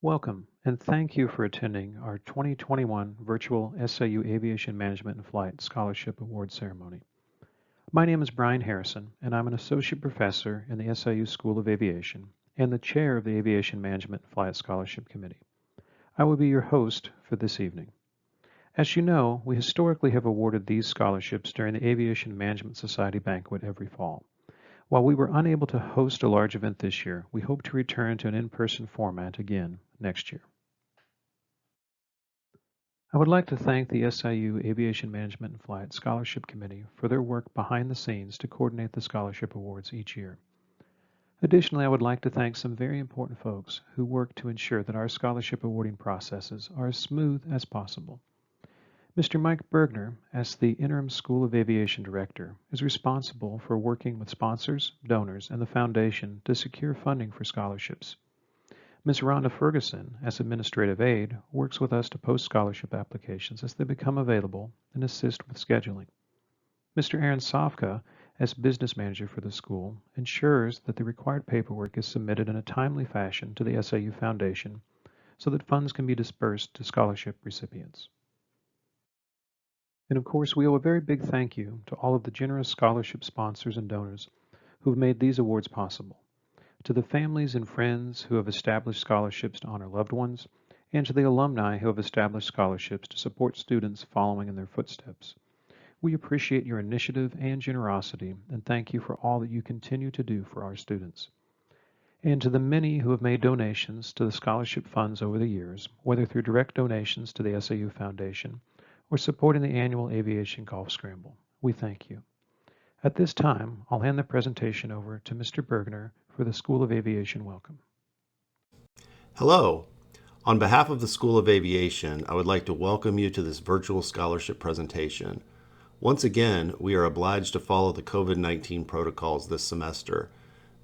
Welcome, and thank you for attending our 2021 virtual SIU Aviation Management and Flight Scholarship Award Ceremony. My name is Brian Harrison, and I'm an associate professor in the SIU School of Aviation and the chair of the Aviation Management and Flight Scholarship Committee. I will be your host for this evening. As you know, we historically have awarded these scholarships during the Aviation Management Society banquet every fall. While we were unable to host a large event this year, we hope to return to an in-person format again next year. I would like to thank the SIU Aviation Management and Flight Scholarship Committee for their work behind the scenes to coordinate the scholarship awards each year. Additionally, I would like to thank some very important folks who work to ensure that our scholarship awarding processes are as smooth as possible. Mr. Mike Bergner, as the Interim School of Aviation Director, is responsible for working with sponsors, donors, and the Foundation to secure funding for scholarships. Ms. Rhonda Ferguson, as administrative aide, works with us to post scholarship applications as they become available and assist with scheduling. Mr. Aaron Sofka, as business manager for the school, ensures that the required paperwork is submitted in a timely fashion to the SIU Foundation so that funds can be dispersed to scholarship recipients. And of course, we owe a very big thank you to all of the generous scholarship sponsors and donors who have made these awards possible, to the families and friends who have established scholarships to honor loved ones, and to the alumni who have established scholarships to support students following in their footsteps. We appreciate your initiative and generosity and thank you for all that you continue to do for our students. And to the many who have made donations to the scholarship funds over the years, whether through direct donations to the SIU Foundation or supporting the annual Aviation Golf Scramble, we thank you. At this time, I'll hand the presentation over to Mr. Bergner for the School of Aviation welcome. Hello. On behalf of the School of Aviation, I would like to welcome you to this virtual scholarship presentation. Once again, we are obliged to follow the COVID-19 protocols this semester.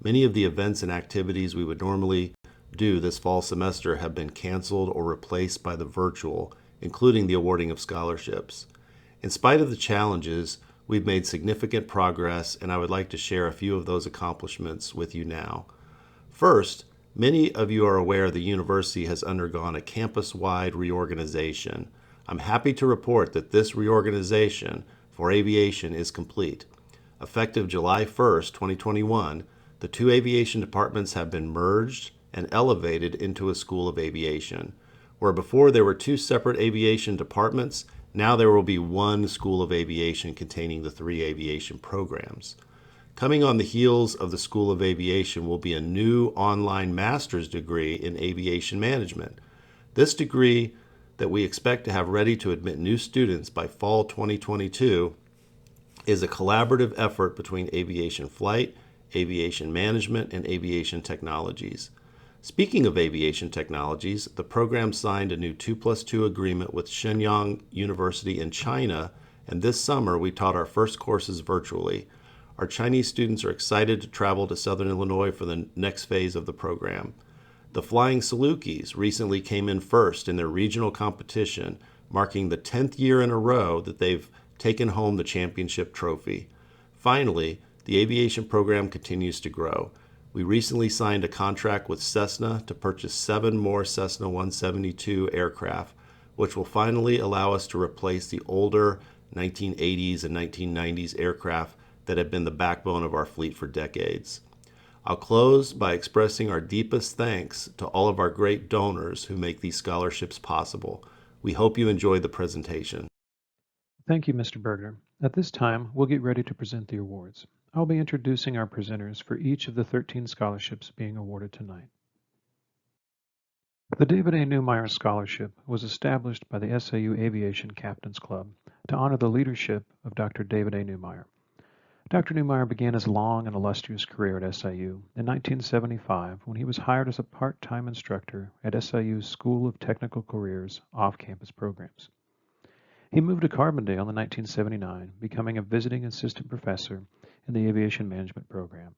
Many of the events and activities we would normally do this fall semester have been canceled or replaced by the virtual, including the awarding of scholarships. In spite of the challenges, we've made significant progress, and I would like to share a few of those accomplishments with you now. First, many of you are aware the university has undergone a campus-wide reorganization. I'm happy to report that this reorganization for aviation is complete. Effective July 1st, 2021, the two aviation departments have been merged and elevated into a School of Aviation. Where before there were two separate aviation departments, now there will be one School of Aviation containing the three aviation programs. Coming on the heels of the School of Aviation will be a new online master's degree in aviation management. This degree that we expect to have ready to admit new students by fall 2022 is a collaborative effort between aviation flight, aviation management, and aviation technologies. Speaking of aviation technologies, the program signed a new 2+2 agreement with Shenyang University in China, and this summer we taught our first courses virtually. Our Chinese students are excited to travel to Southern Illinois for the next phase of the program. The Flying Salukis recently came in first in their regional competition, marking the 10th year in a row that they've taken home the championship trophy. Finally, the aviation program continues to grow. We recently signed a contract with Cessna to purchase 7 more Cessna 172 aircraft, which will finally allow us to replace the older 1980s and 1990s aircraft that have been the backbone of our fleet for decades. I'll close by expressing our deepest thanks to all of our great donors who make these scholarships possible. We hope you enjoy the presentation. Thank you, Mr. Bergner. At this time, we'll get ready to present the awards. I'll be introducing our presenters for each of the 13 scholarships being awarded tonight. The David A. Neumeyer Scholarship was established by the SIU Aviation Captains Club to honor the leadership of Dr. David A. Neumeyer. Dr. Neumeyer began his long and illustrious career at SIU in 1975 when he was hired as a part-time instructor at SIU's School of Technical Careers off-campus programs. He moved to Carbondale in 1979, becoming a visiting assistant professor in the aviation management program.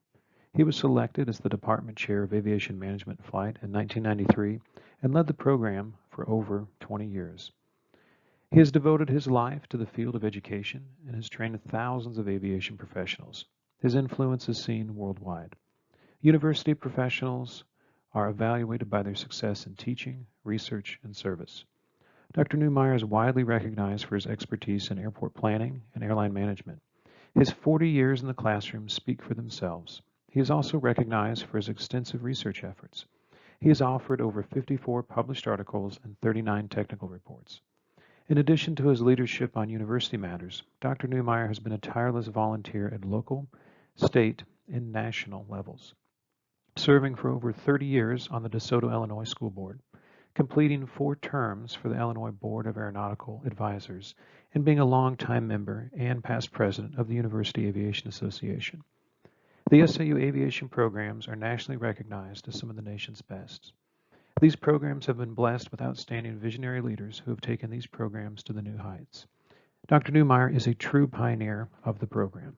He was selected as the department chair of aviation management and flight in 1993 and led the program for over 20 years. He has devoted his life to the field of education and has trained thousands of aviation professionals. His influence is seen worldwide. University professionals are evaluated by their success in teaching, research, and service. Dr. Newmeyer is widely recognized for his expertise in airport planning and airline management. His 40 years in the classroom speak for themselves. He is also recognized for his extensive research efforts. He has authored over 54 published articles and 39 technical reports. In addition to his leadership on university matters, Dr. Newmeyer has been a tireless volunteer at local, state, and national levels, serving for over 30 years on the DeSoto, Illinois School Board, completing 4 terms for the Illinois Board of Aeronautical Advisors, and being a longtime member and past president of the University Aviation Association. The SIU aviation programs are nationally recognized as some of the nation's best. These programs have been blessed with outstanding visionary leaders who have taken these programs to the new heights. Dr. Newmeyer is a true pioneer of the program.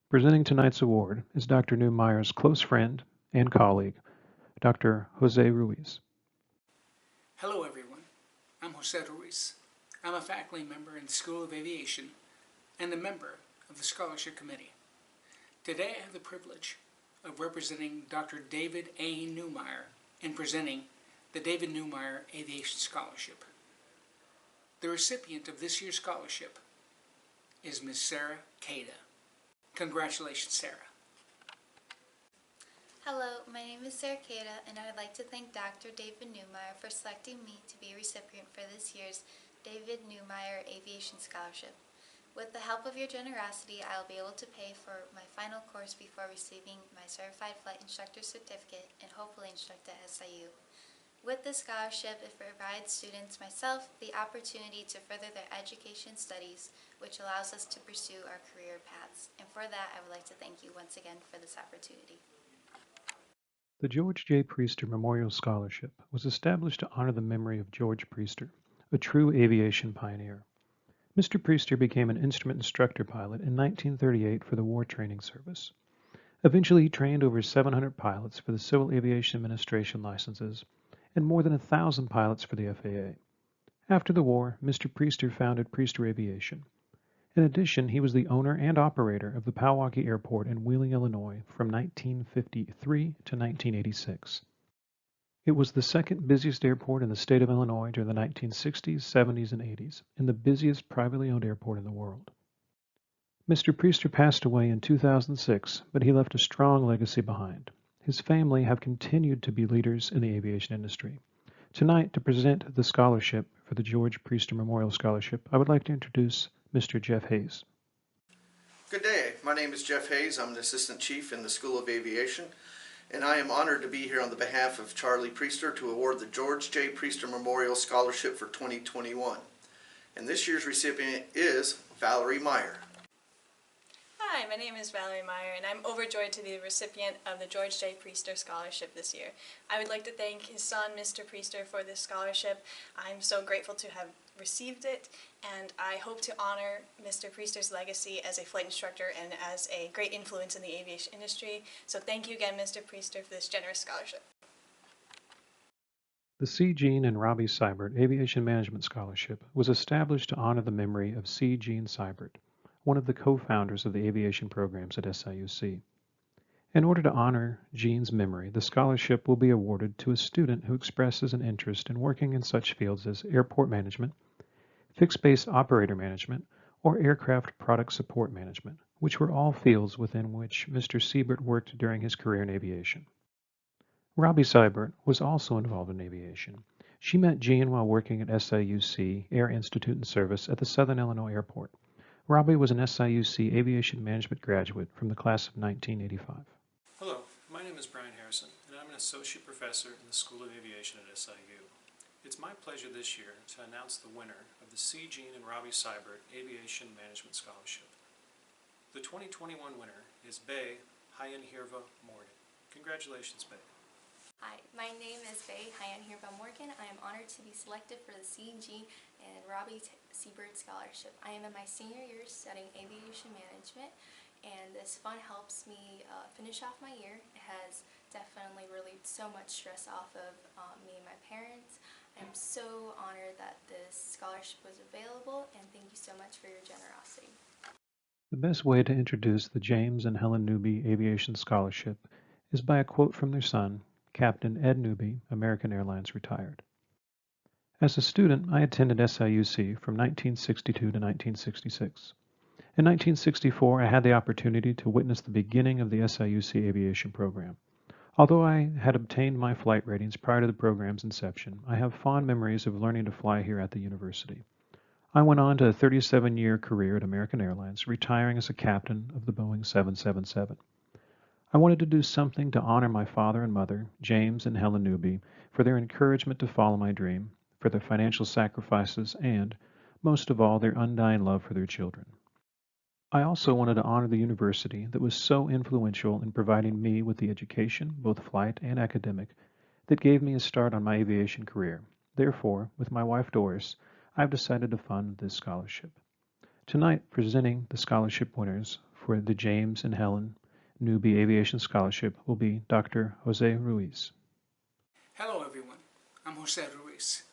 Presenting tonight's award is Dr. Newmeyer's close friend and colleague, Dr. Jose Ruiz. Hello everyone, I'm Jose Ruiz. I'm a faculty member in the School of Aviation and a member of the Scholarship Committee. Today I have the privilege of representing Dr. David A. Newmeyer in presenting the David Newmeyer Aviation Scholarship. The recipient of this year's scholarship is Ms. Sarah Cada. Congratulations, Sarah. Hello, my name is Sarah Cada, and I would like to thank Dr. David Newmeyer for selecting me to be a recipient for this year's David Newmeyer Aviation Scholarship. With the help of your generosity, I will be able to pay for my final course before receiving my Certified Flight Instructor Certificate and hopefully instruct at SIU. With this scholarship, it provides students, myself, the opportunity to further their education studies, which allows us to pursue our career paths. And for that, I would like to thank you once again for this opportunity. The George J. Priester Memorial Scholarship was established to honor the memory of George Priester, a true aviation pioneer. Mr. Priester became an instrument instructor pilot in 1938 for the War Training Service. Eventually, he trained over 700 pilots for the Civil Aviation Administration licenses and more than 1,000 pilots for the FAA. After the war, Mr. Priester founded Priester Aviation. In addition, he was the owner and operator of the Powwaukee Airport in Wheeling, Illinois from 1953 to 1986. It was the second busiest airport in the state of Illinois during the 1960s, 70s, and 80s, and the busiest privately owned airport in the world. Mr. Priester passed away in 2006, but he left a strong legacy behind. His family have continued to be leaders in the aviation industry. Tonight, to present the scholarship for the George Priester Memorial Scholarship, I would like to introduce Mr. Jeff Hayes. Good day. My name is Jeff Hayes. I'm an assistant chief in the School of Aviation, and I am honored to be here on the behalf of Charlie Priester to award the George J. Priester Memorial Scholarship for 2021. And this year's recipient is Valerie Meyer. Hi, my name is Valerie Meyer, and I'm overjoyed to be the recipient of the George J. Priester Scholarship this year. I would like to thank his son, Mr. Priester, for this scholarship. I'm so grateful to have received it, and I hope to honor Mr. Priester's legacy as a flight instructor and as a great influence in the aviation industry. So thank you again, Mr. Priester, for this generous scholarship. The C. Gene and Robbie Seibert Aviation Management Scholarship was established to honor the memory of C. Gene Seibert, one of the co-founders of the aviation programs at SIUC. In order to honor Gene's memory, the scholarship will be awarded to a student who expresses an interest in working in such fields as airport management, fixed-base operator management, or aircraft product support management, which were all fields within which Mr. Seibert worked during his career in aviation. Robbie Seibert was also involved in aviation. She met Gene while working at SIUC Air Institute and Service at the Southern Illinois Airport. Robbie was an SIUC Aviation Management graduate from the class of 1985. Hello, my name is Brian Harrison, and I'm an associate professor in the School of Aviation at SIU. It's my pleasure this year to announce the winner of the C. Gene and Robbie Seibert Aviation Management Scholarship. The 2021 winner is Bae Hayanhirva Morgan. Congratulations, Bae. Hi, my name is Bae Hayanhirva Morgan. I am honored to be selected for the C.G. and Robbie Seibert Scholarship. I am in my senior year studying aviation management, and this fund helps me finish off my year. It has definitely relieved so much stress off of me and my parents. I'm so honored that this scholarship was available, and thank you so much for your generosity. The best way to introduce the James and Helen Newby Aviation Scholarship is by a quote from their son, Captain Ed Newby, American Airlines, retired. As a student, I attended SIUC from 1962 to 1966. In 1964, I had the opportunity to witness the beginning of the SIUC aviation program. Although I had obtained my flight ratings prior to the program's inception, I have fond memories of learning to fly here at the university. I went on to a 37-year career at American Airlines, retiring as a captain of the Boeing 777. I wanted to do something to honor my father and mother, James and Helen Newby, for their encouragement to follow my dream, for their financial sacrifices, and, most of all, their undying love for their children. I also wanted to honor the university that was so influential in providing me with the education, both flight and academic, that gave me a start on my aviation career. Therefore, with my wife Doris, I've decided to fund this scholarship. Tonight, presenting the scholarship winners for the James and Helen Newby Aviation Scholarship will be Dr. Jose Ruiz. Hello everyone, I'm Jose Ruiz.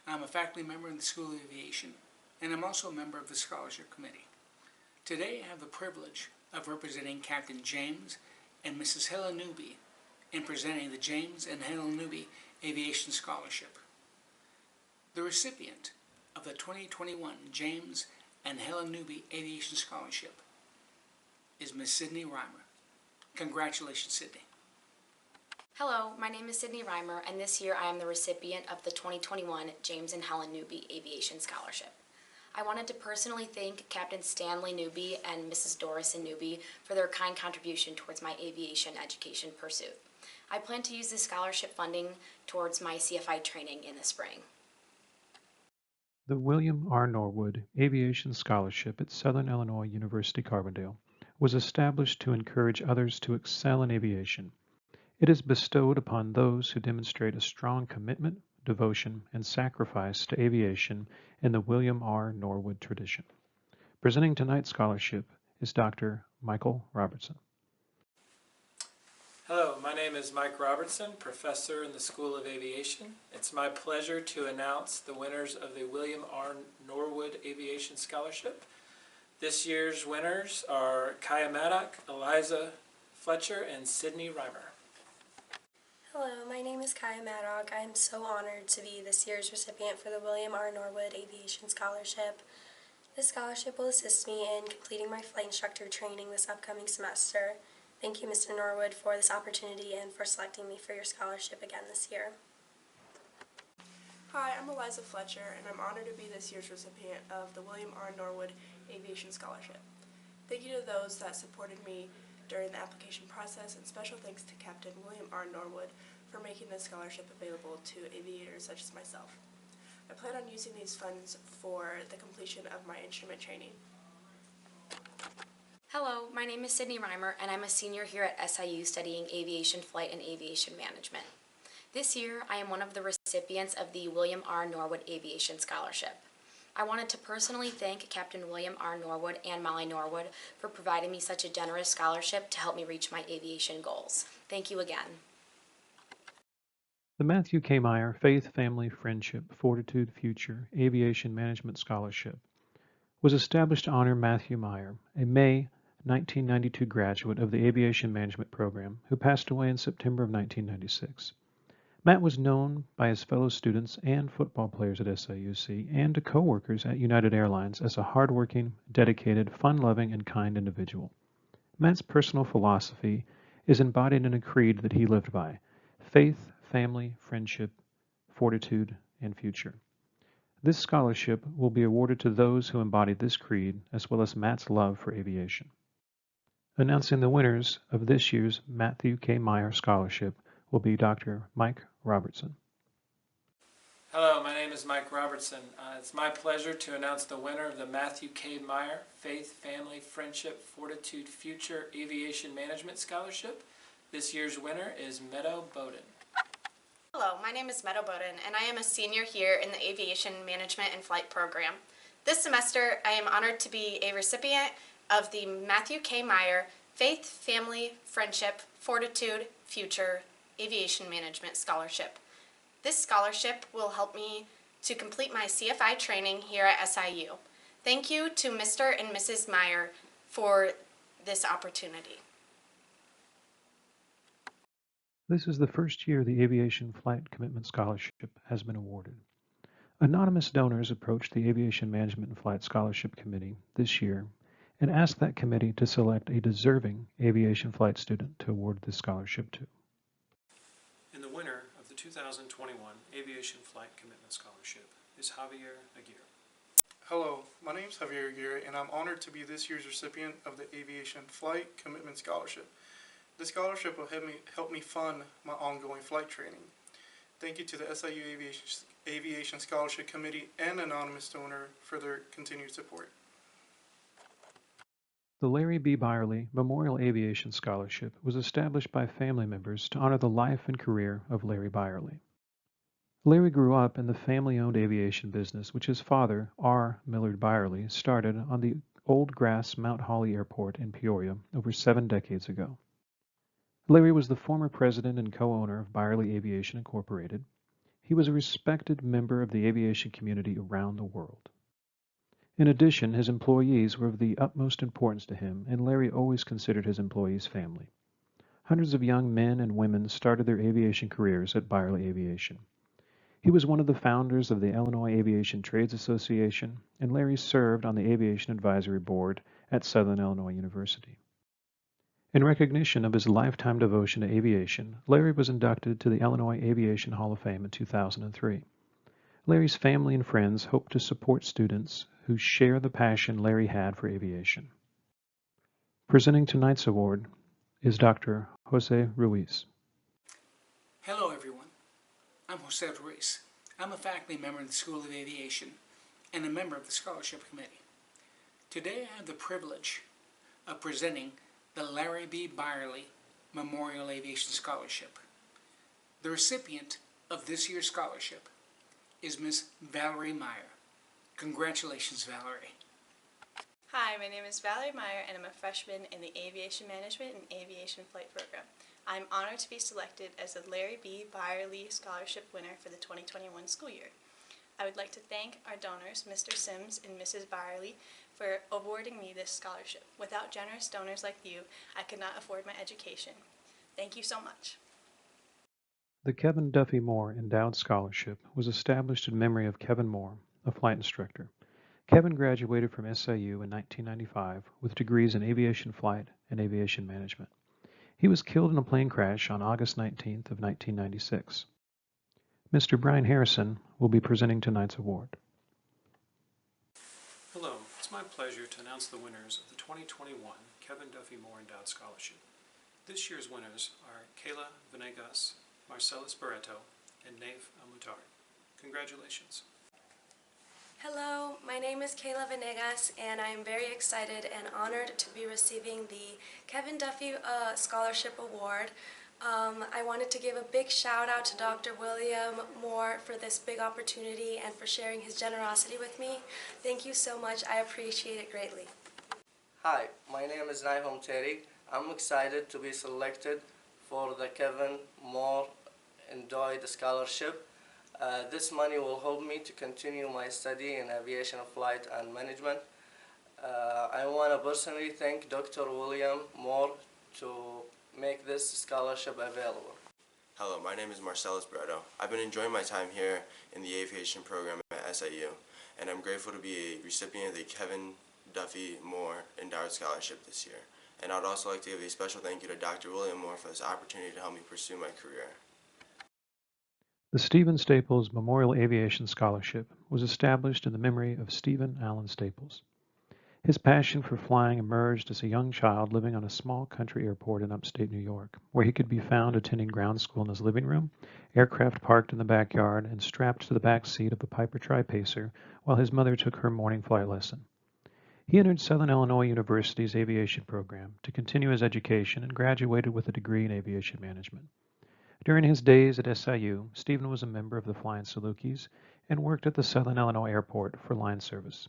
I'm a faculty member in the School of Aviation, and I'm also a member of the Scholarship Committee. Today I have the privilege of representing Captain James and Mrs. Helen Newby in presenting the James and Helen Newby Aviation Scholarship. The recipient of the 2021 James and Helen Newby Aviation Scholarship is Ms. Sydney Reimer. Congratulations, Sydney. Hello, my name is Sydney Reimer, and this year I am the recipient of the 2021 James and Helen Newby Aviation Scholarship. I wanted to personally thank Captain Stanley Newby and Mrs. Doris Newby for their kind contribution towards my aviation education pursuit. I plan to use this scholarship funding towards my CFI training in the spring. The William R. Norwood Aviation Scholarship at Southern Illinois University Carbondale was established to encourage others to excel in aviation. It is bestowed upon those who demonstrate a strong commitment, devotion, and sacrifice to aviation in the William R. Norwood tradition. Presenting tonight's scholarship is Dr. Michael Robertson. Hello, my name is Mike Robertson, professor in the School of Aviation. It's my pleasure to announce the winners of the William R. Norwood Aviation Scholarship. This year's winners are Kaya Maddock, Eliza Fletcher, and Sydney Reimer. Hello, my name is Kaya Maddock. I am so honored to be this year's recipient for the William R. Norwood Aviation Scholarship. This scholarship will assist me in completing my flight instructor training this upcoming semester. Thank you, Mr. Norwood, for this opportunity and for selecting me for your scholarship again this year. Hi, I'm Eliza Fletcher, and I'm honored to be this year's recipient of the William R. Norwood Aviation Scholarship. Thank you to those that supported me during the application process, and special thanks to Captain William R. Norwood for making this scholarship available to aviators such as myself. I plan on using these funds for the completion of my instrument training. Hello, my name is Sydney Reimer, and I'm a senior here at SIU studying aviation flight and aviation management. This year, I am one of the recipients of the William R. Norwood Aviation Scholarship. I wanted to personally thank Captain William R. Norwood and Molly Norwood for providing me such a generous scholarship to help me reach my aviation goals. Thank you again. The Matthew K. Meyer Faith, Family, Friendship, Fortitude, Future Aviation Management Scholarship was established to honor Matthew Meyer, a May 1992 graduate of the Aviation Management Program who passed away in September of 1996. Matt was known by his fellow students and football players at SIUC and to coworkers at United Airlines as a hardworking, dedicated, fun-loving, and kind individual. Matt's personal philosophy is embodied in a creed that he lived by: faith, family, friendship, fortitude, and future. This scholarship will be awarded to those who embody this creed as well as Matt's love for aviation. Announcing the winners of this year's Matthew K. Meyer Scholarship will be Dr. Mike Robertson. Hello, my name is Mike Robertson. It's my pleasure to announce the winner of the Matthew K. Meyer Faith, Family, Friendship, Fortitude, Future Aviation Management Scholarship. This year's winner is Meadow Bowden. Hello, my name is Meadow Bowden, and I am a senior here in the Aviation Management and Flight program. This semester, I am honored to be a recipient of the Matthew K. Meyer Faith, Family, Friendship, Fortitude, Future Aviation Management Scholarship. This scholarship will help me to complete my CFI training here at SIU. Thank you to Mr. and Mrs. Meyer for this opportunity. This is the first year the Aviation Flight Commitment Scholarship has been awarded. Anonymous donors approached the Aviation Management and Flight Scholarship Committee this year and asked that committee to select a deserving aviation flight student to award this scholarship to. And the winner of the 2021 Aviation Flight Commitment Scholarship is Javier Aguirre. Hello, my name is Javier Aguirre, and I'm honored to be this year's recipient of the Aviation Flight Commitment Scholarship. This scholarship will help me fund my ongoing flight training. Thank you to the SIU Aviation Scholarship Committee and anonymous donor for their continued support. The Larry B. Byerly Memorial Aviation Scholarship was established by family members to honor the life and career of Larry Byerly. Larry grew up in the family-owned aviation business, which his father, R. Millard Byerly, started on the old grass Mount Holly Airport in Peoria over 7 decades ago. Larry was the former president and co-owner of Byerly Aviation Incorporated. He was a respected member of the aviation community around the world. In addition, his employees were of the utmost importance to him, and Larry always considered his employees family. Hundreds of young men and women started their aviation careers at Byerly Aviation. He was one of the founders of the Illinois Aviation Trades Association, and Larry served on the Aviation Advisory Board at Southern Illinois University. In recognition of his lifetime devotion to aviation, Larry was inducted to the Illinois Aviation Hall of Fame in 2003. Larry's family and friends hope to support students who share the passion Larry had for aviation. Presenting tonight's award is Dr. Jose Ruiz. Hello everyone, I'm Jose Ruiz. I'm a faculty member in the School of Aviation and a member of the Scholarship Committee. Today I have the privilege of presenting the Larry B. Byerly Memorial Aviation Scholarship. The recipient of this year's scholarship is Miss Valerie Meyer. Congratulations, Valerie. Hi, my name is Valerie Meyer and I'm a freshman in the Aviation Management and Aviation Flight program. I'm honored to be selected as the Larry B. Byerly Scholarship winner for the 2021 school year. I would like to thank our donors, Mr. Sims and Mrs. Byerly, for awarding me this scholarship. Without generous donors like you, I could not afford my education. Thank you so much. The Kevin Duffy Moore Endowed Scholarship was established in memory of Kevin Moore, a flight instructor. Kevin graduated from SIU in 1995 with degrees in aviation flight and aviation management. He was killed in a plane crash on August 19th of 1996. Mr. Brian Harrison will be presenting tonight's award. Hello, it's my pleasure to announce the winners of the 2021 Kevin Duffy Moore Endowed Scholarship. This year's winners are Kayla Venegas, Marcellus Barreto, and Naif Almutar. Congratulations. Hello, my name is Kayla Venegas, and I am very excited and honored to be receiving the Kevin Duffy Scholarship Award. I wanted to give a big shout out to Dr. William Moore for this big opportunity and for sharing his generosity with me. Thank you so much. I appreciate it greatly. Hi, my name is Naif Terry. I'm excited to be selected for the Kevin Moore Endowed Scholarship. This money will help me to continue my study in aviation flight and management. I want to personally thank Dr. William Moore to make this scholarship available. Hello, my name is Marcellus Barreto. I've been enjoying my time here in the aviation program at SIU, and I'm grateful to be a recipient of the Kevin Duffy Moore Endowed Scholarship this year. And I'd also like to give a special thank you to Dr. William Moore for this opportunity to help me pursue my career. The Stephen Staples Memorial Aviation Scholarship was established in the memory of Stephen Allen Staples. His passion for flying emerged as a young child living on a small country airport in upstate New York, where he could be found attending ground school in his living room, aircraft parked in the backyard, and strapped to the back seat of a Piper Tri-Pacer while his mother took her morning flight lesson. He entered Southern Illinois University's aviation program to continue his education and graduated with a degree in aviation management. During his days at SIU, Stephen was a member of the Flying Salukis and worked at the Southern Illinois Airport for line service.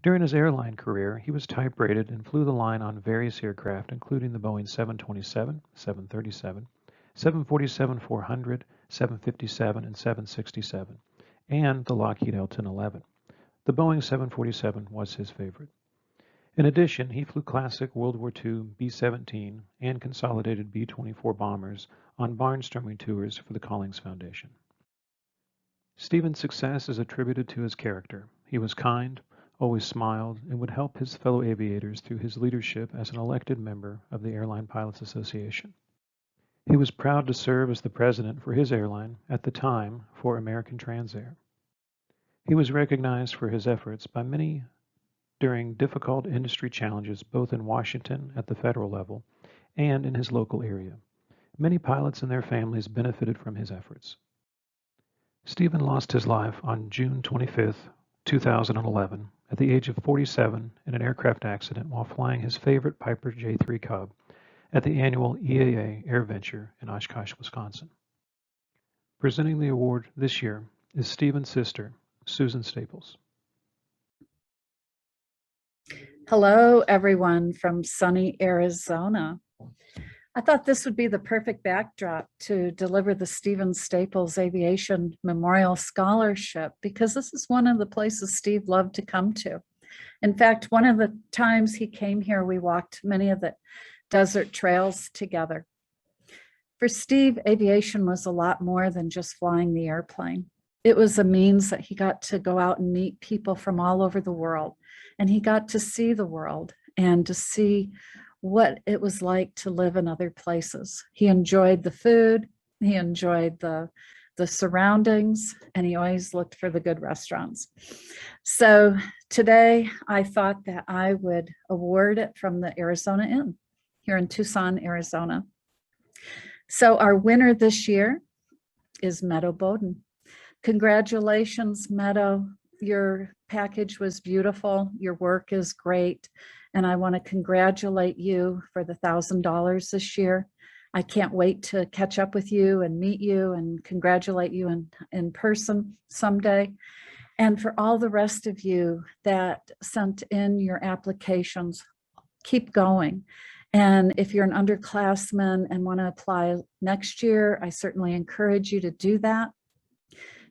During his airline career, he was type-rated and flew the line on various aircraft, including the Boeing 727, 737, 747-400, 757, and 767, and the Lockheed L-1011. The Boeing 747 was his favorite. In addition, he flew classic World War II B-17 and consolidated B-24 bombers on barnstorming tours for the Collings Foundation. Stephen's success is attributed to his character. He was kind, always smiled, and would help his fellow aviators through his leadership as an elected member of the Airline Pilots Association. He was proud to serve as the president for his airline, at the time for American Transair. He was recognized for his efforts by many during difficult industry challenges both in Washington at the federal level and in his local area. Many pilots and their families benefited from his efforts. Stephen lost his life on June 25, 2011, at the age of 47 in an aircraft accident while flying his favorite Piper J3 Cub at the annual EAA AirVenture in Oshkosh, Wisconsin. Presenting the award this year is Stephen's sister, Susan Staples. Hello, everyone from sunny Arizona. I thought this would be the perfect backdrop to deliver the Stephen Staples Aviation Memorial Scholarship, because this is one of the places Steve loved to come to. In fact, one of the times he came here, we walked many of the desert trails together. For Steve, aviation was a lot more than just flying the airplane. It was a means that he got to go out and meet people from all over the world, and he got to see the world and to see what it was like to live in other places. He enjoyed the food, he enjoyed the surroundings, and he always looked for the good restaurants. So today I thought that I would award it from the Arizona Inn here in Tucson, Arizona. So our winner this year is Meadow Bowden. Congratulations, Meadow. Your package was beautiful. Your work is great. And I want to congratulate you for the $1,000 this year. I can't wait to catch up with you and meet you and congratulate you in person someday. And for all the rest of you that sent in your applications, keep going. And if you're an underclassman and want to apply next year, I certainly encourage you to do that.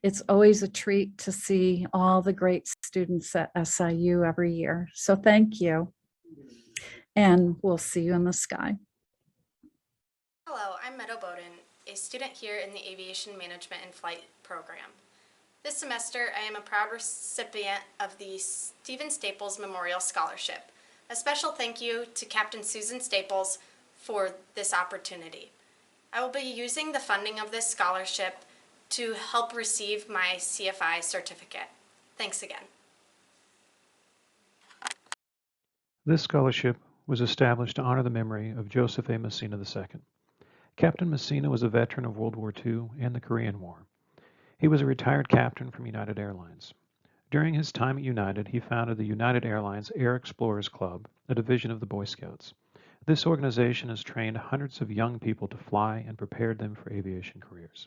It's always a treat to see all the great students at SIU every year. So thank you. And we'll see you in the sky. Hello, I'm Meadow Bowden, a student here in the Aviation Management and Flight program. This semester, I am a proud recipient of the Stephen Staples Memorial Scholarship. A special thank you to Captain Susan Staples for this opportunity. I will be using the funding of this scholarship to help receive my CFI certificate. Thanks again. This scholarship was established to honor the memory of Joseph A. Messina II. Captain Messina was a veteran of World War II and the Korean War. He was a retired captain from United Airlines. During his time at United, he founded the United Airlines Air Explorers Club, a division of the Boy Scouts. This organization has trained hundreds of young people to fly and prepared them for aviation careers.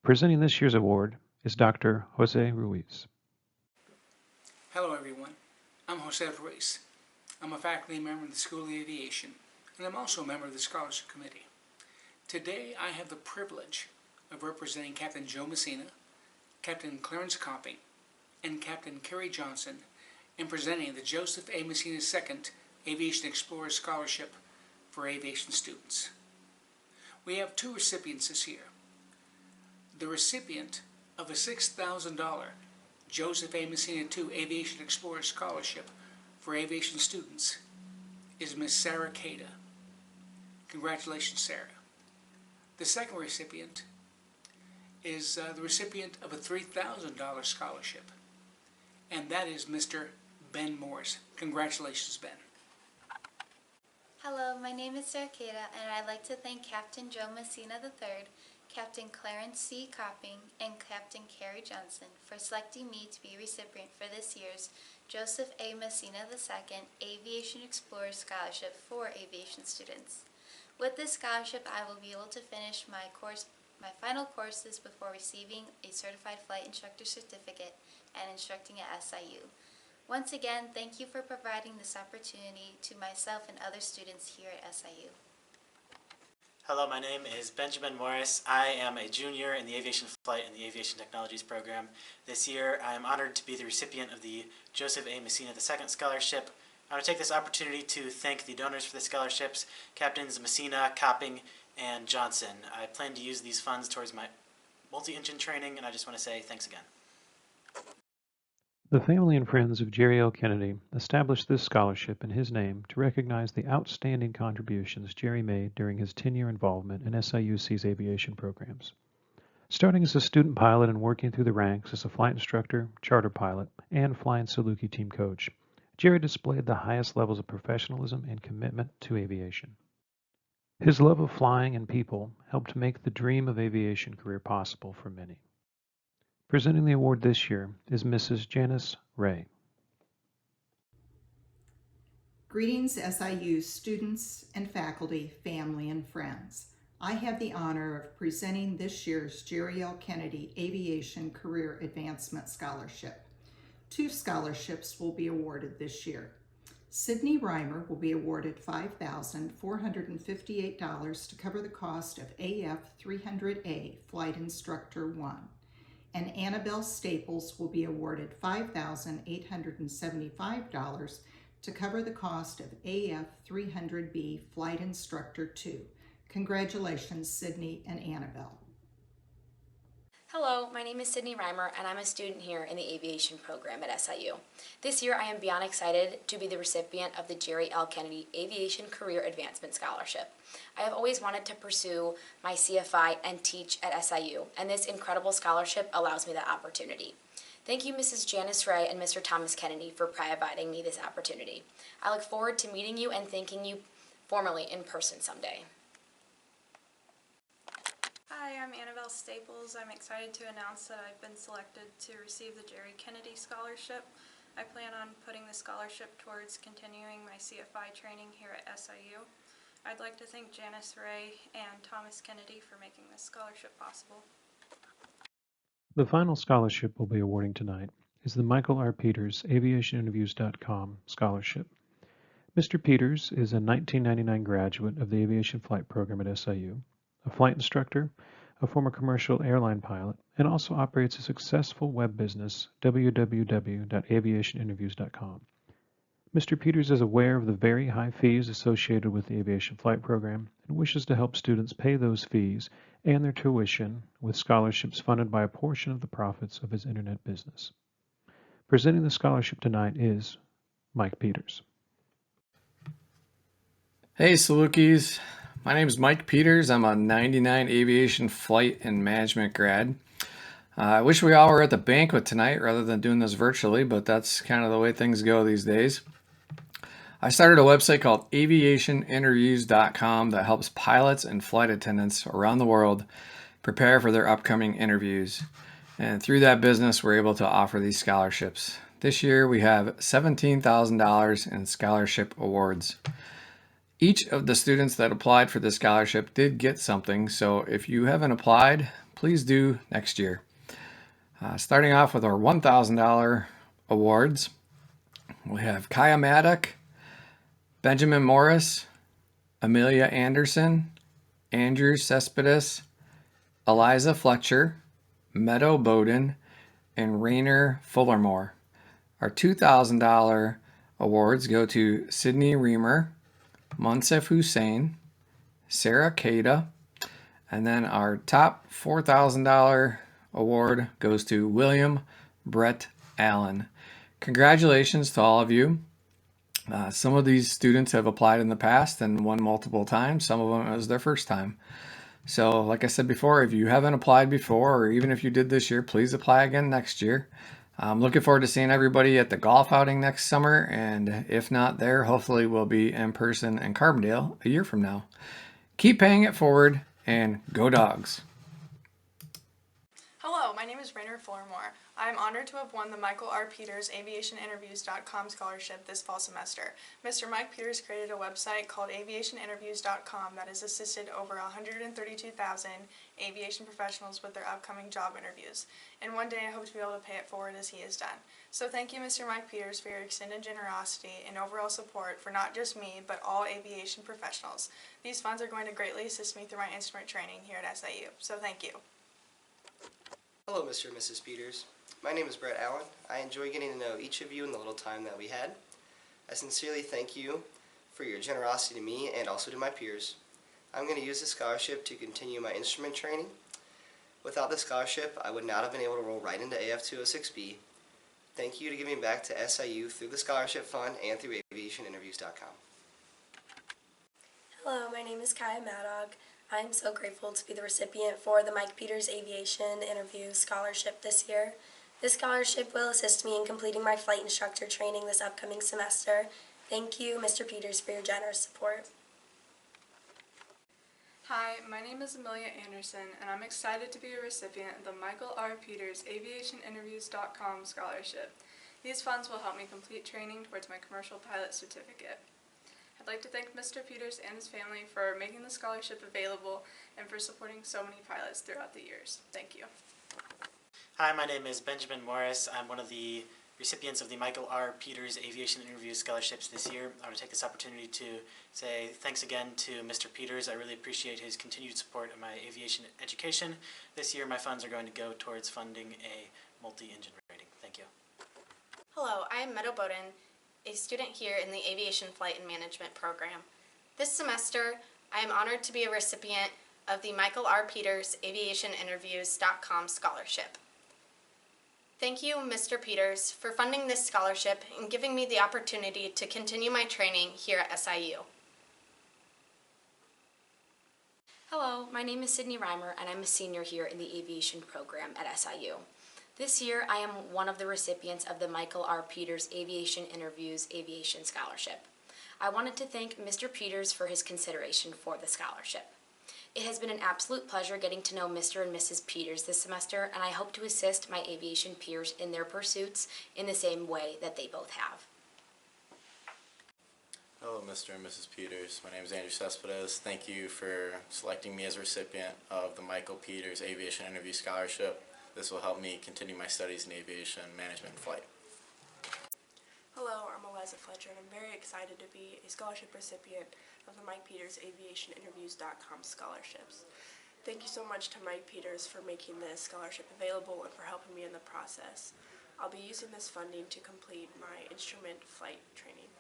Presenting this year's award is Dr. Jose Ruiz. Hello everyone, I'm Jose Ruiz. I'm a faculty member in the School of Aviation, and I'm also a member of the Scholarship Committee. Today I have the privilege of representing Captain Joe Messina, Captain Clarence Copping, and Captain Kerry Johnson in presenting the Joseph A. Messina II Aviation Explorer Scholarship for aviation students. We have two recipients this year. The recipient of a $6,000 Joseph A. Messina II Aviation Explorer Scholarship for aviation students is Miss Sarah Cada. Congratulations, Sarah. The second recipient is the recipient of a $3,000 scholarship, and that is Mr. Ben Morris. Congratulations, Ben. Hello, my name is Sarah Cada, and I'd like to thank Captain Joe Messina III, Captain Clarence C. Copping, and Captain Kerry Johnson for selecting me to be a recipient for this year's Joseph A. Messina II Aviation Explorer Scholarship for aviation students. With this scholarship, I will be able to finish my final courses before receiving a Certified Flight Instructor Certificate and instructing at SIU. Once again, thank you for providing this opportunity to myself and other students here at SIU. Hello, my name is Benjamin Morris. I am a junior in the Aviation Flight and the Aviation Technologies program. This year, I am honored to be the recipient of the Joseph A. Messina II Scholarship I want to take this opportunity to thank the donors for the scholarships, Captains Messina, Copping, and Johnson. I plan to use these funds towards my multi-engine training, and I just want to say thanks again. The family and friends of Jerry L. Kennedy established this scholarship in his name to recognize the outstanding contributions Jerry made during his 10-year involvement in SIUC's aviation programs. Starting as a student pilot and working through the ranks as a flight instructor, charter pilot, and flying Saluki team coach, Jerry displayed the highest levels of professionalism and commitment to aviation. His love of flying and people helped make the dream of aviation career possible for many. Presenting the award this year is Mrs. Janice Ray. Greetings, SIU students and faculty, family, and friends. I have the honor of presenting this year's Jerry L. Kennedy Aviation Career Advancement Scholarship. 2 scholarships will be awarded this year. Sydney Reimer will be awarded $5,458 to cover the cost of AF 300A Flight Instructor 1. And Annabelle Staples will be awarded $5,875 to cover the cost of AF 300B Flight Instructor 2. Congratulations, Sydney and Annabelle. Hello, my name is Sydney Reimer, and I'm a student here in the aviation program at SIU. This year, I am beyond excited to be the recipient of the Jerry L. Kennedy Aviation Career Advancement Scholarship. I have always wanted to pursue my CFI and teach at SIU, and this incredible scholarship allows me that opportunity. Thank you, Mrs. Janice Ray and Mr. Thomas Kennedy, for providing me this opportunity. I look forward to meeting you and thanking you formally in person someday. Hi, I'm Annabelle Staples. I'm excited to announce that I've been selected to receive the Jerry Kennedy Scholarship. I plan on putting the scholarship towards continuing my CFI training here at SIU. I'd like to thank Janice Ray and Thomas Kennedy for making this scholarship possible. The final scholarship we'll be awarding tonight is the Michael R. Peters AviationInterviews.com Scholarship. Mr. Peters is a 1999 graduate of the Aviation Flight Program at SIU, a flight instructor, a former commercial airline pilot, and also operates a successful web business, www.aviationinterviews.com. Mr. Peters is aware of the very high fees associated with the aviation flight program and wishes to help students pay those fees and their tuition with scholarships funded by a portion of the profits of his internet business. Presenting the scholarship tonight is Mike Peters. Hey Salukis, my name is Mike Peters. I'm a 99 aviation flight and management grad. I wish we all were at the banquet tonight rather than doing this virtually, but that's kind of the way things go these days. I started a website called aviationinterviews.com that helps pilots and flight attendants around the world prepare for their upcoming interviews. And through that business, we're able to offer these scholarships. This year, we have $17,000 in scholarship awards. Each of the students that applied for the scholarship did get something, so if you haven't applied, please do next year. Starting off with our $1,000 awards, we have Kaya Maddock, Benjamin Morris, Amelia Anderson, Andrew Cespedes, Eliza Fletcher, Meadow Bowden, and Rainer Fullermore. Our $2,000 awards go to Sydney Reimer, Munsef Hussein, Sarah Kada, and then our top $4,000 award goes to William Brett Allen. Congratulations to all of you. Some of these students have applied in the past and won multiple times. Some of them it was their first time. So like I said before, if you haven't applied before, or even if you did this year, please apply again next year. I'm looking forward to seeing everybody at the golf outing next summer, and if not there, hopefully we'll be in person in Carbondale a year from now. Keep paying it forward, and go Dogs. Hello, my name is Rainer Fullermore. I am honored to have won the Michael R. Peters AviationInterviews.com scholarship this fall semester. Mr. Mike Peters created a website called AviationInterviews.com that has assisted over 132,000 aviation professionals with their upcoming job interviews. And one day I hope to be able to pay it forward as he has done. So thank you, Mr. Mike Peters, for your extended generosity and overall support for not just me, but all aviation professionals. These funds are going to greatly assist me through my instrument training here at SIU. So thank you. Hello, Mr. and Mrs. Peters. My name is Brett Allen. I enjoy getting to know each of you in the little time that we had. I sincerely thank you for your generosity to me and also to my peers. I'm going to use this scholarship to continue my instrument training. Without this scholarship, I would not have been able to roll right into AF206B. Thank you to giving back to SIU through the Scholarship Fund and through aviationinterviews.com. Hello, my name is Kaya Maddock. I'm so grateful to be the recipient for the Mike Peters Aviation Interview Scholarship this year. This scholarship will assist me in completing my flight instructor training this upcoming semester. Thank you, Mr. Peters, for your generous support. Hi, my name is Amelia Anderson, and I'm excited to be a recipient of the Michael R. Peters AviationInterviews.com scholarship. These funds will help me complete training towards my commercial pilot certificate. I'd like to thank Mr. Peters and his family for making the scholarship available and for supporting so many pilots throughout the years. Thank you. Hi, my name is Benjamin Morris. I'm one of the recipients of the Michael R. Peters Aviation Interviews Scholarships this year. I want to take this opportunity to say thanks again to Mr. Peters. I really appreciate his continued support of my aviation education. This year my funds are going to go towards funding a multi-engine rating. Thank you. Hello, I am Meadow Bowden, a student here in the Aviation Flight and Management program. This semester, I am honored to be a recipient of the Michael R. Peters AviationInterviews.com scholarship. Thank you, Mr. Peters, for funding this scholarship and giving me the opportunity to continue my training here at SIU. Hello, my name is Sydney Reimer, and I'm a senior here in the aviation program at SIU. This year, I am one of the recipients of the Michael R. Peters Aviation Interviews Aviation Scholarship. I wanted to thank Mr. Peters for his consideration for the scholarship. It has been an absolute pleasure getting to know Mr. and Mrs. Peters this semester, and I hope to assist my aviation peers in their pursuits in the same way that they both have. Hello, Mr. and Mrs. Peters. My name is Andrew Cespedes. Thank you for selecting me as a recipient of the Michael Peters Aviation Interview Scholarship. This will help me continue my studies in aviation management and flight. Hello, I'm Eliza Fletcher, and I'm very excited to be a scholarship recipient of the Mike Peters AviationInterviews.com scholarships. Thank you so much to Mike Peters for making this scholarship available and for helping me in the process. I'll be using this funding to complete my instrument flight training.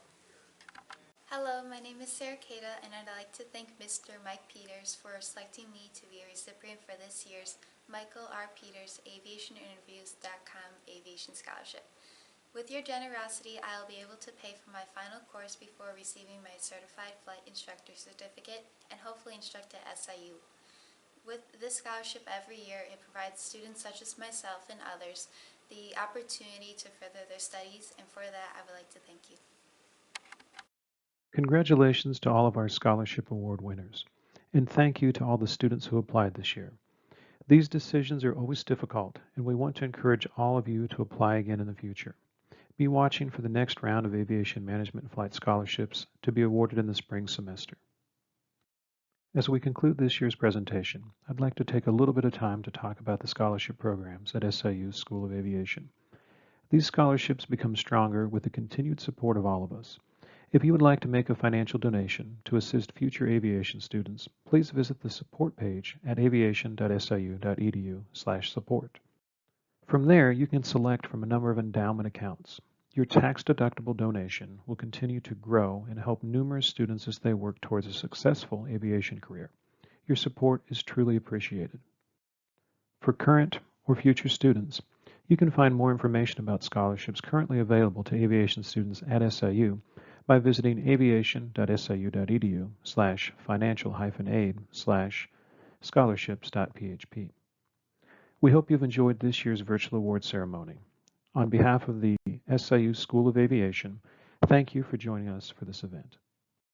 Hello, my name is Sarah Kada, and I'd like to thank Mr. Mike Peters for selecting me to be a recipient for this year's Michael R. Peters AviationInterviews.com Aviation Scholarship. With your generosity, I'll be able to pay for my final course before receiving my Certified Flight Instructor Certificate and hopefully instruct at SIU. With this scholarship every year, it provides students such as myself and others the opportunity to further their studies, and for that, I would like to thank you. Congratulations to all of our scholarship award winners, and thank you to all the students who applied this year. These decisions are always difficult, and we want to encourage all of you to apply again in the future. Be watching for the next round of aviation management and flight scholarships to be awarded in the spring semester. As we conclude this year's presentation, I'd like to take a little bit of time to talk about the scholarship programs at SIU's School of Aviation. These scholarships become stronger with the continued support of all of us. If you would like to make a financial donation to assist future aviation students, please visit the support page at aviation.siu.edu/support. From there, you can select from a number of endowment accounts. Your tax-deductible donation will continue to grow and help numerous students as they work towards a successful aviation career. Your support is truly appreciated. For current or future students, you can find more information about scholarships currently available to aviation students at SIU by visiting aviation.siu.edu/financial-aid/scholarships.php. We hope you've enjoyed this year's virtual award ceremony. On behalf of the SIU School of Aviation, thank you for joining us for this event.